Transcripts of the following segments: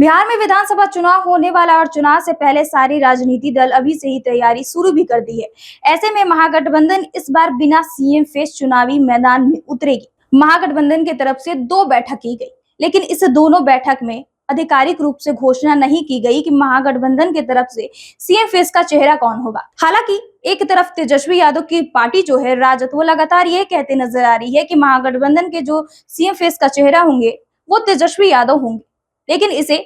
बिहार में विधानसभा चुनाव होने वाला और चुनाव से पहले सारी राजनीति दल अभी से ही तैयारी शुरू भी कर दी है। ऐसे में महागठबंधन इस बार बिना सीएम फेस चुनावी मैदान में उतरेगी। महागठबंधन की तरफ से 2 बैठक की गई, लेकिन इस दोनों बैठक में आधिकारिक रूप से घोषणा नहीं की गई कि महागठबंधन की तरफ से सीएम फेस का चेहरा कौन होगा। हालांकि एक तरफ तेजस्वी यादव की पार्टी जो है राजद, वो लगातार ये कहते नजर आ रही है कि महागठबंधन के जो सीएम फेस का चेहरा होंगे वो तेजस्वी यादव होंगे, लेकिन इसे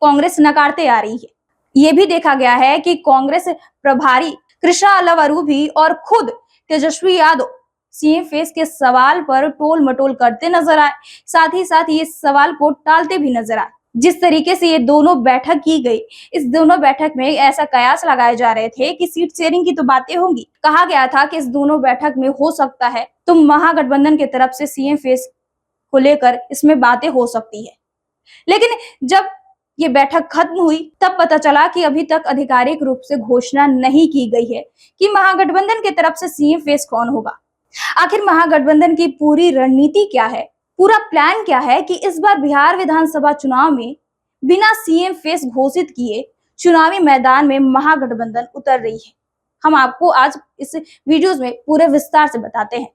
कांग्रेस नकारते आ रही है। ये भी देखा गया है कि कांग्रेस प्रभारी कृष्णा अलवारू भी और खुद तेजस्वी यादव सीएम फेस के सवाल पर टोल मटोल करते नजर आए, साथ ही साथ ये सवाल को टालते भी नजर आए। जिस तरीके से ये दोनों बैठक की गई, इस दोनों बैठक में ऐसा कयास लगाए जा रहे थे कि सीट शेयरिंग की तो बातें होंगी। कहा गया था कि इस दोनों बैठक में हो सकता है तो महागठबंधन की तरफ से सीएम फेस को लेकर इसमें बातें हो सकती है, लेकिन जब ये बैठक खत्म हुई तब पता चला कि अभी तक आधिकारिक रूप से घोषणा नहीं की गई है कि महागठबंधन की तरफ से सीएम फेस कौन होगा। आखिर महागठबंधन की पूरी रणनीति क्या है, पूरा प्लान क्या है कि इस बार बिहार विधानसभा चुनाव में बिना सीएम फेस घोषित किए चुनावी मैदान में महागठबंधन उतर रही है। हम आपको आज इस वीडियोस में पूरे विस्तार से बताते हैं।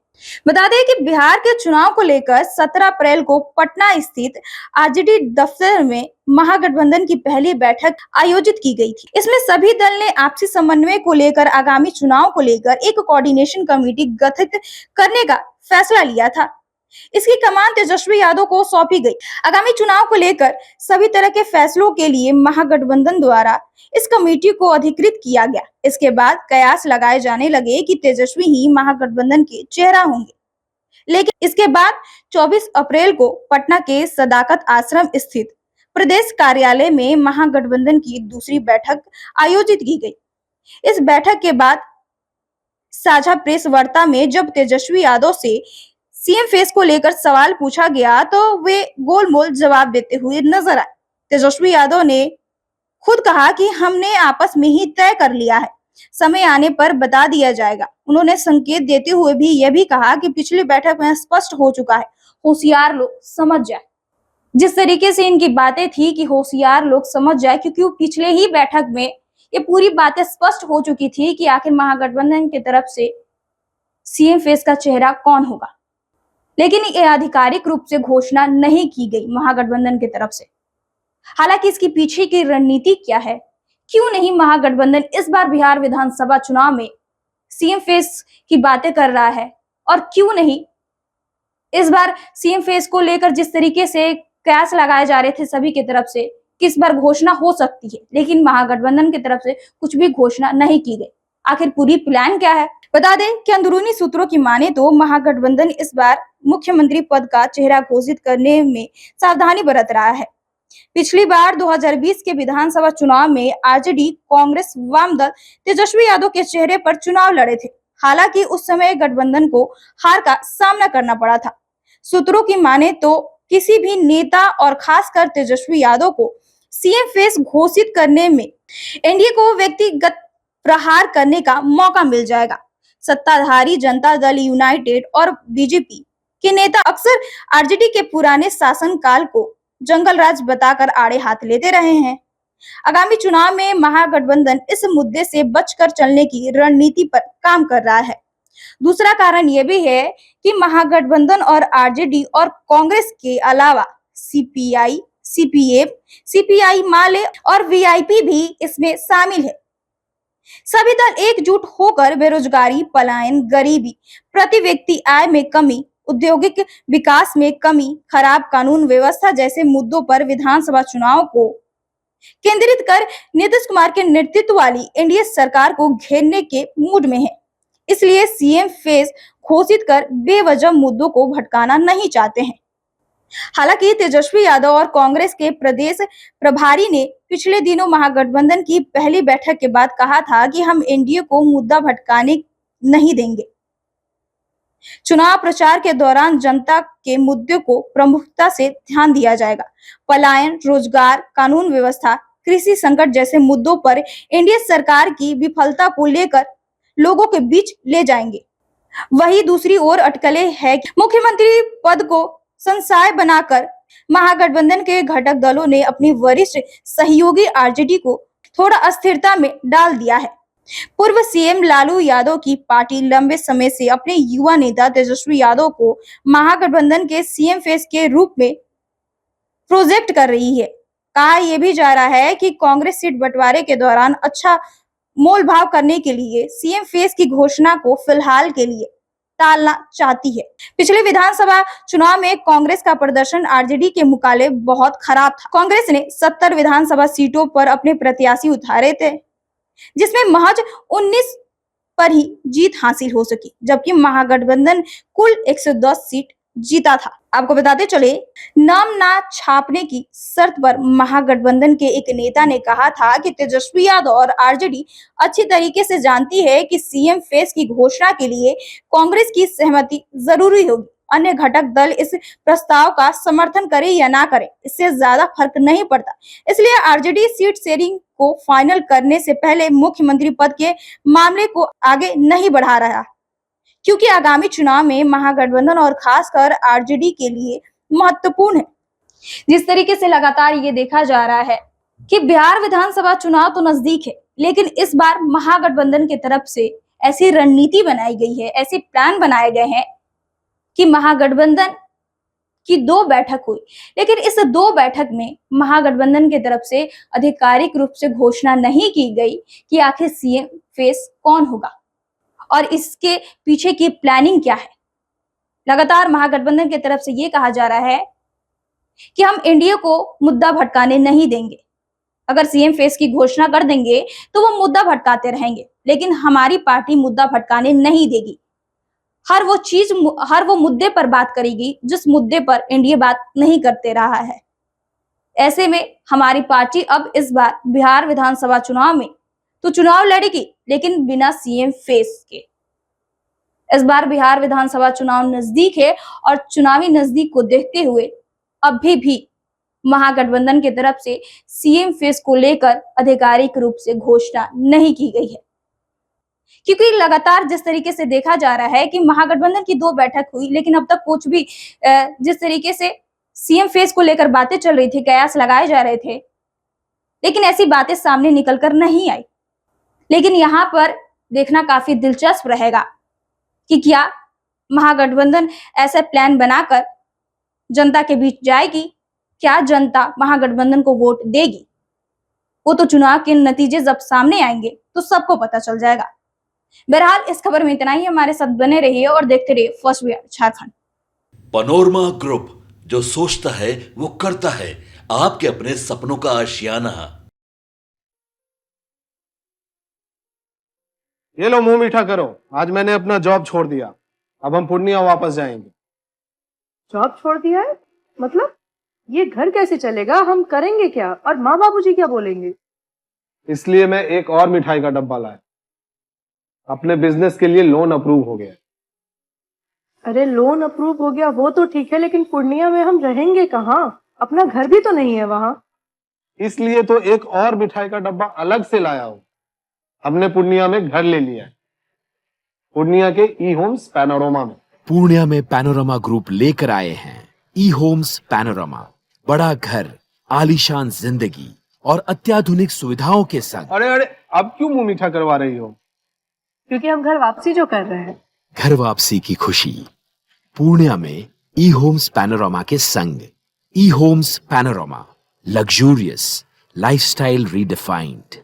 बता दें कि बिहार के चुनाव को लेकर 17 अप्रैल को पटना स्थित आरजेडी दफ्तर में महागठबंधन की पहली बैठक आयोजित की गई थी। इसमें सभी दल ने आपसी समन्वय को लेकर आगामी चुनाव को लेकर एक कोऑर्डिनेशन कमेटी गठित करने का फैसला लिया था। इसकी कमान तेजस्वी यादव को सौंपी गई। आगामी चुनाव को लेकर सभी तरह के फैसलों के लिए महागठबंधन द्वारा इस कमेटी को अधिकृत किया गया। इसके बाद कयास लगाए जाने लगे कि तेजस्वी ही महागठबंधन के चेहरा होंगे, लेकिन इसके बाद 24 अप्रैल को पटना के सदाकत आश्रम स्थित प्रदेश कार्यालय में महागठबंधन की दूसरी बैठक आयोजित की गई। इस बैठक के बाद साझा प्रेस वार्ता में जब तेजस्वी यादव से सीएम फेस को लेकर सवाल पूछा गया तो वे गोलमोल जवाब देते हुए नजर आए। तेजस्वी यादव ने खुद कहा कि हमने आपस में ही तय कर लिया है, समय आने पर बता दिया जाएगा। उन्होंने संकेत देते हुए भी यह भी कहा कि पिछली बैठक में स्पष्ट हो चुका है, होशियार लोग समझ जाए। जिस तरीके से इनकी बातें थी कि होशियार लोग समझ जाए, क्योंकि पिछले ही बैठक में ये पूरी बातें स्पष्ट हो चुकी थी कि आखिर महागठबंधन की तरफ से सीएम फेस का चेहरा कौन होगा, लेकिन ये आधिकारिक रूप से घोषणा नहीं की गई महागठबंधन की तरफ से। हालांकि इसकी पीछे की रणनीति क्या है, क्यों नहीं महागठबंधन इस बार बिहार विधानसभा चुनाव में सीएम फेस की बातें कर रहा है, और क्यों नहीं इस बार सीएम फेस को लेकर जिस तरीके से कयास लगाए जा रहे थे सभी की तरफ से कि इस बार घोषणा हो सकती है, लेकिन महागठबंधन की तरफ से कुछ भी घोषणा नहीं की गई। आखिर पूरी प्लान क्या है? बता दें कि अंदरूनी सूत्रों की माने तो महागठबंधन इस बार मुख्यमंत्री पद का चेहरा घोषित करने में सावधानी बरत रहा है। पिछली बार 2020 के विधानसभा चुनाव में आरजेडी, कांग्रेस, वाम दल तेजस्वी यादव के चेहरे पर चुनाव लड़े थे। हालांकि उस समय गठबंधन को हार का सामना करना पड़ा था। सूत्रों की माने तो किसी भी नेता और खासकर तेजस्वी यादव को सीएम फेस घोषित करने में एनडीए को व्यक्तिगत प्रहार करने का मौका मिल जाएगा। सत्ताधारी जनता दल यूनाइटेड और बीजेपी के नेता अक्सर आरजेडी के पुराने शासनकाल को जंगल राज बताकर आड़े हाथ लेते रहे हैं। आगामी चुनाव में महागठबंधन इस मुद्दे से बचकर चलने की रणनीति पर काम कर रहा है। दूसरा कारण यह भी है कि महागठबंधन और आरजेडी और कांग्रेस के अलावा सीपीआई, सीपीएम, सीपीआई माले और वीआईपी भी इसमें शामिल है। सभी दल एकजुट होकर बेरोजगारी, पलायन, गरीबी, प्रति व्यक्ति आय में कमी, औद्योगिक विकास में कमी, खराब कानून व्यवस्था जैसे मुद्दों पर विधानसभा चुनाव को केंद्रित कर नीतीश कुमार के नेतृत्व वाली एनडीए सरकार को घेरने के मूड में है। इसलिए सीएम फेस घोषित कर बेवजह मुद्दों को भटकाना नहीं चाहते हैं। हालांकि तेजस्वी यादव और कांग्रेस के प्रदेश प्रभारी ने पिछले दिनों महागठबंधन की पहली बैठक के बाद कहा था कि हम एनडीए को मुद्दा भटकाने नहीं देंगे। चुनाव प्रचार के दौरान जनता के मुद्दे को प्रमुखता से ध्यान दिया जाएगा। पलायन, रोजगार, कानून व्यवस्था, कृषि संकट जैसे मुद्दों पर एनडीए सरकार की विफलता को लेकर लोगों के बीच ले जाएंगे। वही दूसरी ओर अटकलें है कि मुख्यमंत्री पद को संशय बनाकर महागठबंधन के घटक दलों ने अपनी वरिष्ठ सहयोगी आरजेडी को थोड़ा अस्थिरता में डाल दिया है। पूर्व सीएम लालू यादव की पार्टी लंबे समय से अपने युवा नेता तेजस्वी यादव को महागठबंधन के सीएम फेस के रूप में प्रोजेक्ट कर रही है। कहा यह भी जा रहा है कि कांग्रेस सीट बंटवारे के दौरान अच्छा मोल भाव करने के लिए सीएम फेस की घोषणा को फिलहाल के लिए टालना चाहती है। पिछले विधानसभा चुनाव में कांग्रेस का प्रदर्शन आरजेडी के मुकाबले बहुत खराब था। कांग्रेस ने 70 विधानसभा सीटों पर अपने प्रत्याशी उतारे थे, जिसमें महज 19 पर ही जीत हासिल हो सकी, जबकि महागठबंधन कुल 110 सीट जीता था। आपको बताते चले, नाम ना छापने की शर्त पर महागठबंधन के एक नेता ने कहा था कि तेजस्वी यादव और आरजेडी अच्छी तरीके से जानती है कि सीएम फेस की घोषणा के लिए कांग्रेस की सहमति जरूरी होगी। अन्य घटक दल इस प्रस्ताव का समर्थन करे या ना करे, इससे ज्यादा फर्क नहीं पड़ता। इसलिए आरजेडी सीट शेयरिंग को फाइनल करने से पहले मुख्यमंत्री पद के मामले को आगे नहीं बढ़ा रहा, क्योंकि आगामी चुनाव में महागठबंधन और खासकर आरजेडी के लिए महत्वपूर्ण है। जिस तरीके से लगातार ये देखा जा रहा है कि बिहार विधानसभा चुनाव तो नजदीक है, लेकिन इस बार महागठबंधन की तरफ से ऐसी रणनीति बनाई गई है, ऐसे प्लान बनाए गए हैं कि महागठबंधन की 2 बैठक हुई, लेकिन इस 2 बैठक में महागठबंधन की तरफ से आधिकारिक रूप से घोषणा नहीं की गई कि आखिर सीएम फेस कौन होगा और इसके पीछे की प्लानिंग क्या है। लगातार महागठबंधन की तरफ से ये कहा जा रहा है कि हम एनडीए को मुद्दा भटकाने नहीं देंगे। अगर सीएम फेस की घोषणा कर देंगे तो वो मुद्दा भटकाते रहेंगे, लेकिन हमारी पार्टी मुद्दा भटकाने नहीं देगी। हर वो मुद्दे पर बात करेगी जिस मुद्दे पर एनडीए बात नहीं करते रहा है। ऐसे में हमारी पार्टी अब इस बार बिहार विधानसभा चुनाव में तो चुनाव लड़ेगी, लेकिन बिना सीएम फेस के। इस बार बिहार विधानसभा चुनाव नजदीक है और चुनावी नजदीक को देखते हुए अभी भी महागठबंधन की तरफ से सीएम फेस को लेकर आधिकारिक रूप से घोषणा नहीं की गई है, क्योंकि लगातार जिस तरीके से देखा जा रहा है कि महागठबंधन की 2 बैठक हुई, लेकिन अब तक कुछ भी जिस तरीके से सीएम फेस को लेकर बातें चल रही थी, कयास लगाए जा रहे थे, लेकिन ऐसी बातें सामने निकलकर नहीं आई। लेकिन यहाँ पर देखना काफी दिलचस्प रहेगा कि क्या महागठबंधन ऐसा प्लान बनाकर जनता के बीच जाएगी, क्या जनता महागठबंधन को वोट देगी। वो तो चुनाव के नतीजे जब सामने आएंगे तो सबको पता चल जाएगा। बहरहाल इस खबर में इतना ही। हमारे साथ बने रहिए और देखते रहिए first Bihar Jharkhand. Panorama group, जो सोचता है वो करता है। आपके अपने सपनों का आशियाना। ये लो मुंह मीठा करो, आज मैंने अपना जॉब छोड़ दिया। अब हम पूर्णिया वापस जाएंगे। जॉब छोड़ दिया है? मतलब ये घर कैसे चलेगा? हम करेंगे क्या? और माँ बाबूजी क्या बोलेंगे? इसलिए मैं एक और मिठाई का डब्बा लाया। अपने बिजनेस के लिए लोन अप्रूव हो गया। अरे लोन अप्रूव हो गया वो तो ठीक है, लेकिन पूर्णिया में हम रहेंगे कहाँ? अपना घर भी तो नहीं है वहाँ। इसलिए तो एक और मिठाई का डब्बा अलग से लाया हूँ। हमने पूर्णिया में घर ले लिया है, पूर्णिया के ई होम्स पैनोरमा में। पूर्णिया में पैनोरमा ग्रुप लेकर आए हैं ई होम्स पैनोरमा। बड़ा घर, आलीशान जिंदगी और अत्याधुनिक सुविधाओं के संग। अरे अरे, अब क्यों मुंह मीठा करवा रही हो? क्योंकि हम घर वापसी जो कर रहे हैं। घर वापसी की खुशी पूर्णिया में ई होम्स पैनोरमा के संग। ई Homes Panorama, luxurious lifestyle redefined.